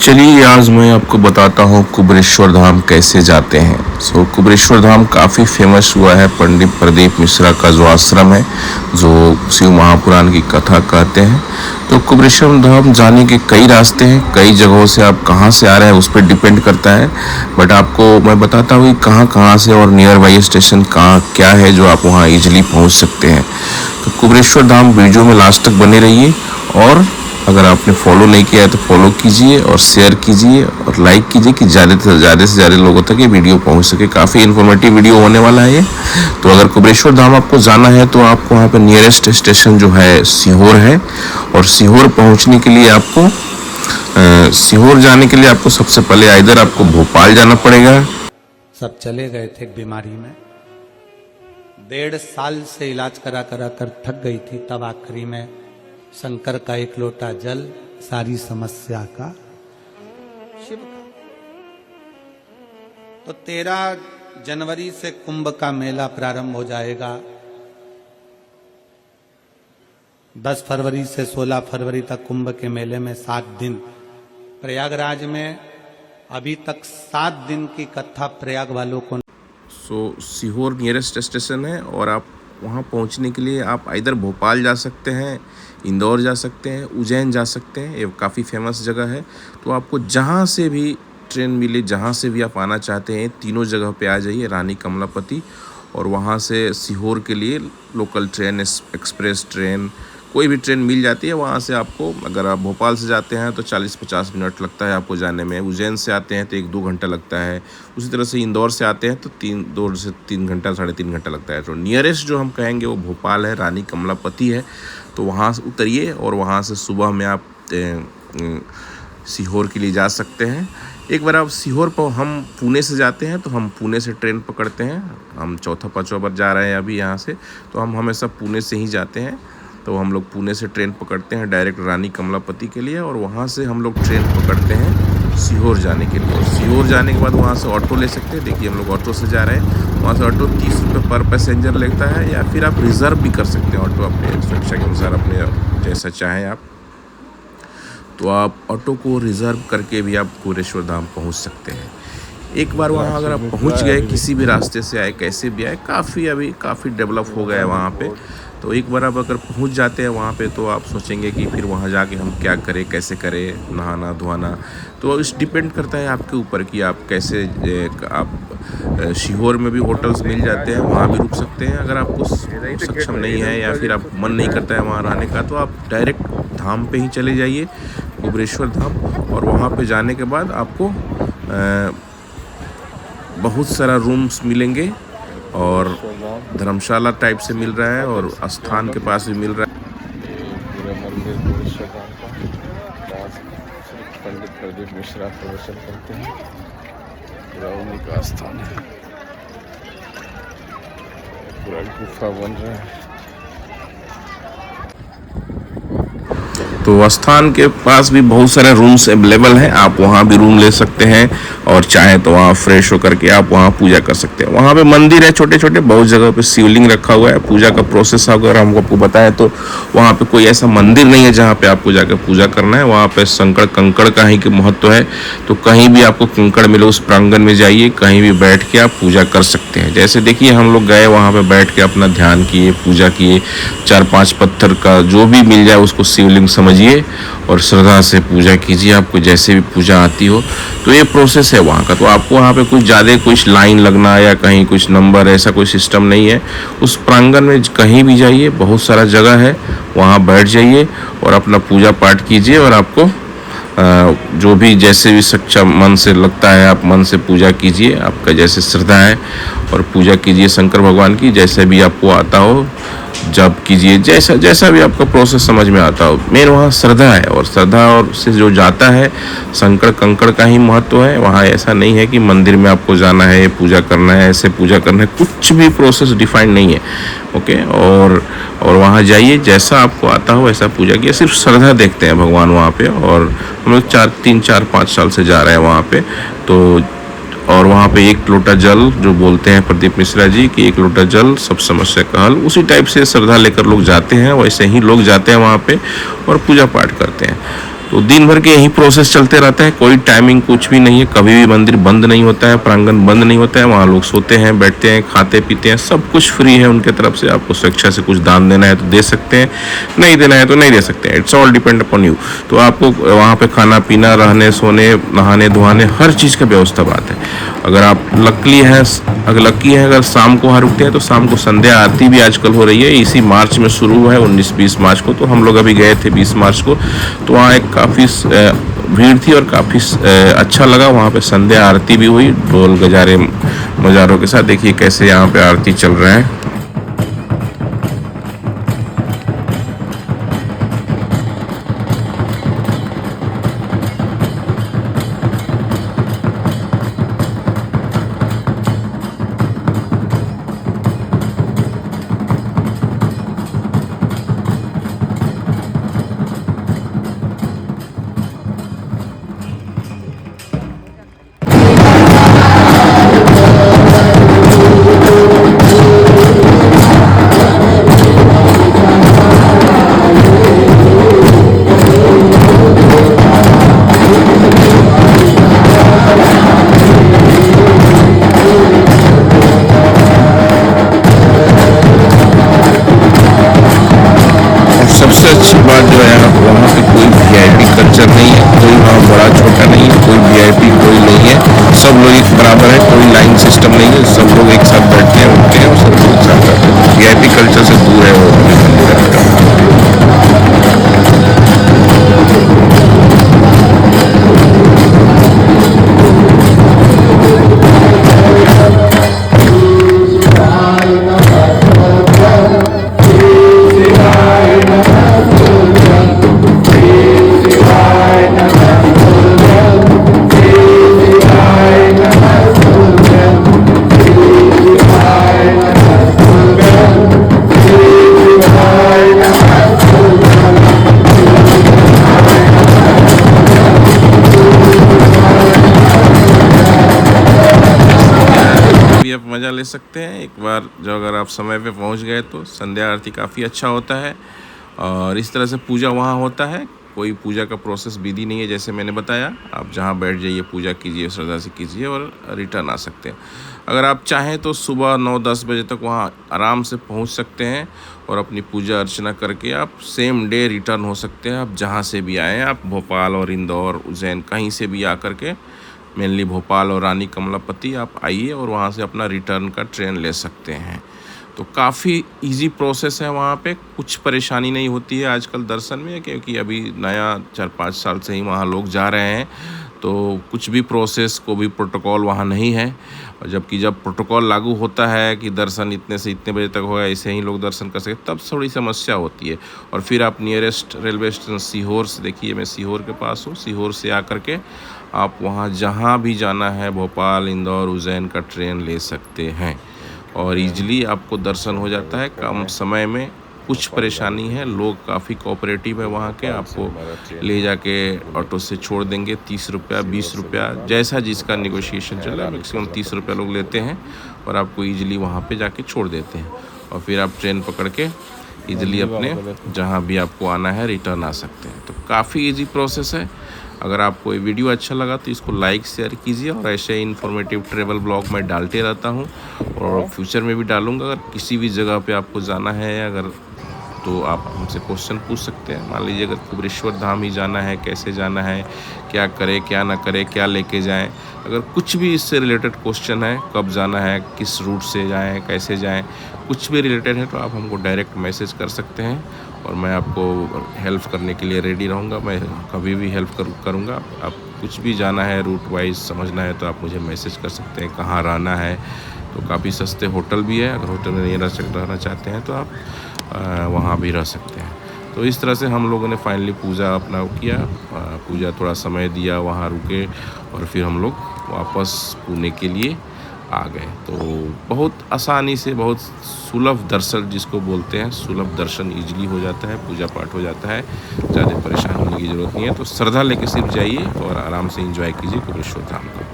चलिए आज मैं आपको बताता हूँ कुबेरेश्वर धाम कैसे जाते हैं। कुबेरेश्वर धाम काफ़ी फेमस हुआ है। पंडित प्रदीप मिश्रा का जो आश्रम है, जो शिव महापुराण की कथा कहते हैं। तो कुबेरेश्वर धाम जाने के कई रास्ते हैं, कई जगहों से आप कहाँ से आ रहे हैं उस पर डिपेंड करता है। बट आपको मैं बताता हूँ कहाँ से और नियर बाई स्टेशन कहाँ क्या है जो आप वहाँ ईजिली पहुँच सकते हैं। तो कुबेरेश्वर धाम वीडियो में लास्ट तक बने रहिए, और अगर आपने फॉलो नहीं किया है तो फॉलो कीजिए और शेयर कीजिए और लाइक कीजिए कि ज़्यादा से ज़्यादा लोगों तक ये वीडियो पहुंच सके। काफ़ी इन्फॉर्मेटिव वीडियो होने वाला है ये। तो अगर कुबेरेश्वर धाम आपको जाना है तो आपको वहाँ पे नियरेस्ट स्टेशन जो है सीहोर है, और सीहोर पहुँचने के लिए आपको सीहोर जाने के लिए आपको सबसे पहले इधर आपको भोपाल जाना पड़ेगा। सब चले गए थे बीमारी में, 1.5 साल से इलाज करा कर थक गई थी। तब आखिरी में शंकर का एक लोटा जल सारी समस्या का शिव का। तो 13 जनवरी से कुंभ का मेला प्रारंभ हो जाएगा। 10 फरवरी से 16 फरवरी तक कुंभ के मेले में 7 दिन प्रयागराज में अभी तक 7 दिन की कथा प्रयाग वालों को। सीहोर नियरेस्ट स्टेशन है, और आप वहाँ पहुँचने के लिए आप इधर भोपाल जा सकते हैं, इंदौर जा सकते हैं, उज्जैन जा सकते हैं। ये काफ़ी फेमस जगह है। तो आपको जहाँ से भी ट्रेन मिले, जहाँ से भी आप आना चाहते हैं, तीनों जगह पे आ जाइए रानी कमलापति। और वहाँ से सीहोर के लिए लोकल ट्रेन, एक्सप्रेस ट्रेन, कोई भी ट्रेन मिल जाती है। वहाँ से आपको, अगर आप भोपाल से जाते हैं तो 40-50 मिनट लगता है आपको जाने में। उज्जैन से आते हैं तो 1-2 घंटा लगता है। उसी तरह से इंदौर से आते हैं तो 2 से 3 घंटा, 3.5 घंटा लगता है। तो नियरेस्ट जो हम कहेंगे वो भोपाल है, रानी कमलापति है। तो वहाँ से उतरिए और वहाँ से सुबह में आप सीहोर के लिए जा सकते हैं। एक बार आप सीहोर पर, हम पुणे से जाते हैं तो हम पुणे से ट्रेन पकड़ते हैं। हम 4-5 बार जा रहे हैं अभी यहाँ से, तो हम हमेशा पुणे से ही जाते हैं। तो हम लोग पुणे से ट्रेन पकड़ते हैं डायरेक्ट रानी कमलापति के लिए, और वहाँ से हम लोग ट्रेन पकड़ते हैं सीहोर जाने के लिए। और सीहोर जाने के बाद वहाँ से ऑटो ले सकते हैं। देखिए हम लोग ऑटो से जा रहे हैं। वहाँ से ऑटो 30 रुपये पर पैसेंजर लगता है, या फिर आप रिज़र्व भी कर सकते हैं ऑटो अपने सुरक्षा के अनुसार, अपने जैसा चाहें आप। तो आप ऑटो को रिज़र्व करके भी आप कुबेरेश्वर धाम पहुँच सकते हैं। एक बार वहाँ अगर आप पहुँच गए, किसी भी रास्ते से आए, कैसे भी आए, काफ़ी डेवलप हो गया है वहाँ पे। तो एक बार आप अगर पहुँच जाते हैं वहाँ पे, तो आप सोचेंगे कि फिर वहाँ जाके हम क्या करें, कैसे करें, नहाना धोना। तो इस डिपेंड करता है आपके ऊपर कि आप कैसे, आप सीहोर में भी होटल्स मिल जाते हैं, वहाँ भी रुक सकते हैं। अगर आपको सक्षम नहीं है या फिर आप मन नहीं करता है वहाँ रहने का, तो आप डायरेक्ट धाम पे ही चले जाइए, कुबेरेश्वर धाम। और वहाँ पे जाने के बाद आपको बहुत सारा रूम्स मिलेंगे, और धर्मशाला टाइप से मिल रहा है, और स्थान के पास भी मिल रहा है। पूरा मंदिर कुबेरेश्वर धाम का पंडित प्रदीप मिश्रा प्रदर्शन करते हैं। पूरा उन्हीं का स्थान है। पूरा गुफा बन रहा है। तो स्थान के पास भी बहुत सारे रूम्स अवेलेबल हैं, आप वहाँ भी रूम ले सकते हैं, और चाहे तो वहाँ फ्रेश होकर के आप वहाँ पूजा कर सकते हैं। वहाँ पे मंदिर है छोटे छोटे, बहुत जगह पे शिवलिंग रखा हुआ है। पूजा का प्रोसेस अगर हम आपको बताएं तो वहाँ पे कोई ऐसा मंदिर नहीं है जहाँ पे आपको जाकर पूजा करना है। वहाँ पे कंकड़ का ही महत्व है। तो कहीं भी आपको कंकड़ मिले उस प्रांगण में जाइए, कहीं भी बैठ के आप पूजा कर सकते हैं। जैसे देखिए हम लोग गए, वहाँ पे बैठ के अपना ध्यान किए, पूजा किए। 4-5 पत्थर का जो भी मिल जाए उसको शिवलिंग समझिए और श्रद्धा से पूजा कीजिए। आपको जैसे भी पूजा आती हो, तो ये प्रोसेस है वहाँ का। तो आपको वहाँ पे कुछ ज़्यादा कुछ लाइन लगना या कहीं कुछ नंबर, ऐसा कोई सिस्टम नहीं है। उस प्रांगण में कहीं भी जाइए, बहुत सारा जगह है, वहाँ बैठ जाइए और अपना पूजा पाठ कीजिए। और आपको जो भी जैसे भी सच्चा मन से लगता है, आप मन से पूजा कीजिए, आपका जैसे श्रद्धा है, और पूजा कीजिए शंकर भगवान की। जैसे भी आपको आता हो जप कीजिए, जैसा भी आपका प्रोसेस समझ में आता हो। मेन वहाँ श्रद्धा है, और श्रद्धा और से जो जाता है, शंकर कंकड़ का ही महत्व है। वहाँ ऐसा नहीं है कि मंदिर में आपको जाना है, पूजा करना है, ऐसे पूजा करना है, कुछ भी प्रोसेस डिफाइंड नहीं है। ओके। और वहाँ जाइए, जैसा आपको आता हो वैसा पूजा किया। सिर्फ श्रद्धा देखते हैं भगवान वहाँ पे। और हम लोग 3-4-5 साल से जा रहे हैं वहाँ पे। तो और वहाँ पे 1 लोटा जल, जो बोलते हैं प्रदीप मिश्रा जी कि 1 लोटा जल सब समस्या का हल, उसी टाइप से श्रद्धा लेकर लोग जाते हैं। वैसे ही लोग जाते हैं वहाँ पे और पूजा पाठ करते हैं। तो दिन भर के यही प्रोसेस चलते रहता है, कोई टाइमिंग कुछ भी नहीं है, कभी भी मंदिर बंद नहीं होता है, प्रांगण बंद नहीं होता है, वहाँ लोग सोते हैं, बैठते हैं, खाते पीते हैं, सब कुछ फ्री है उनके तरफ से। आपको स्वेच्छा से कुछ दान देना है तो दे सकते हैं, नहीं देना है तो नहीं दे सकते हैं, it's all depend upon you. तो आपको वहाँ पे खाना पीना, रहने सोने, नहाने धोने हर चीज़ का व्यवस्था बात है। अगर आप लकी है अगर शाम को वहाँ रुकते हैं तो शाम को संध्या आरती भी आजकल हो रही है, इसी मार्च में शुरू हुआ है 19-20 मार्च को। तो हम लोग अभी गए थे 20 मार्च को, तो वहाँ एक काफ़ी भीड़ थी और काफ़ी अच्छा लगा। वहाँ पे संध्या आरती भी हुई ढोल गजारे मजारों के साथ। देखिए कैसे यहाँ पे आरती चल रहा है। सबसे अच्छी बात जो है वहाँ पे कोई वीआईपी कल्चर नहीं है, कोई वहाँ बड़ा छोटा नहीं है, कोई वीआईपी कोई नहीं है, सब लोग एक बराबर है, कोई लाइन सिस्टम नहीं है, सब लोग एक साथ बैठते हैं, उठते हैं और सब लोग एक साथ करते हैं। वीआईपी कल्चर से दूर है वो मंदिर। आप मज़ा ले सकते हैं एक बार जो, अगर आप समय पे पहुंच गए तो। संध्या आरती काफ़ी अच्छा होता है और इस तरह से पूजा वहाँ होता है। कोई पूजा का प्रोसेस विधि नहीं है, जैसे मैंने बताया। आप जहाँ बैठ जाइए, पूजा कीजिए, श्रद्धा से कीजिए और रिटर्न आ सकते हैं। अगर आप चाहें तो सुबह 9-10 बजे तक वहाँ आराम से पहुँच सकते हैं और अपनी पूजा अर्चना करके आप सेम डे रिटर्न हो सकते हैं। आप जहाँ से भी आएँ, आप भोपाल और इंदौर, उज्जैन कहीं से भी आ करके, मेनली भोपाल और रानी कमलापति आप आइए और वहाँ से अपना रिटर्न का ट्रेन ले सकते हैं। तो काफ़ी इजी प्रोसेस है, वहाँ पे कुछ परेशानी नहीं होती है आजकल दर्शन में, क्योंकि अभी नया 4-5 साल से ही वहाँ लोग जा रहे हैं। तो कुछ भी प्रोसेस, को भी प्रोटोकॉल वहाँ नहीं है। और जबकि जब प्रोटोकॉल लागू होता है कि दर्शन इतने से इतने बजे तक होगा, ऐसे ही लोग दर्शन कर सके, तब थोड़ी समस्या होती है। और फिर आप नियरेस्ट रेलवे स्टेशन सीहोर से, देखिए मैं सीहोर के पास हूँ, सीहोर से आकर के आप वहाँ जहाँ भी जाना है, भोपाल, इंदौर, उज्जैन का ट्रेन ले सकते हैं और ईजिली आपको दर्शन हो जाता है कम समय में। कुछ परेशानी है, लोग काफ़ी कोऑपरेटिव है वहाँ के, आपको ले जाके ऑटो से छोड़ देंगे। 30 रुपया, 20 रुपया, जैसा जिसका नेगोशिएशन चला, मैक्सिमम 30 रुपया लोग लेते हैं और आपको ईजिली वहाँ पे जाके छोड़ देते हैं। और फिर आप ट्रेन पकड़ के ईजिली अपने जहाँ भी आपको आना है रिटर्न आ सकते हैं। तो काफ़ी ईजी प्रोसेस है। अगर आपको ये वीडियो अच्छा लगा तो इसको लाइक शेयर कीजिए और ऐसे इन्फॉर्मेटिव ट्रैवल ब्लॉग मैं डालते रहता हूँ और फ्यूचर में भी डालूँगा। अगर किसी भी जगह पे आपको जाना है अगर, तो आप हमसे क्वेश्चन पूछ सकते हैं। मान लीजिए अगर कुबेरेश्वर धाम ही जाना है, कैसे जाना है, क्या करें क्या ना करें, क्या लेके जाएं, अगर कुछ भी इससे रिलेटेड क्वेश्चन है, कब जाना है, किस रूट से जाएं, कैसे जाएं, कुछ भी रिलेटेड है तो आप हमको डायरेक्ट मैसेज कर सकते हैं और मैं आपको हेल्प करने के लिए रेडी रहूँगा। मैं कभी भी हेल्प करूँगा। आप कुछ भी जाना है, रूट वाइज समझना है तो आप मुझे मैसेज कर सकते हैं। कहाँ रहना है, तो काफ़ी सस्ते होटल भी है, अगर होटल में नहीं रहना चाहते हैं तो आप वहाँ भी रह सकते हैं। तो इस तरह से हम लोगों ने फाइनली पूजा अपना किया, पूजा थोड़ा समय दिया, वहाँ रुके और फिर हम लोग वापस पुणे के लिए आ गए। तो बहुत आसानी से, बहुत सुलभ दर्शन जिसको बोलते हैं, सुलभ दर्शन इजीली हो जाता है, पूजा पाठ हो जाता है, ज़्यादा परेशान होने की ज़रूरत नहीं है। तो श्रद्धा लेके सिर्फ जाइए और आराम से एंजॉय कीजिए कुबेरेश्वर धाम को।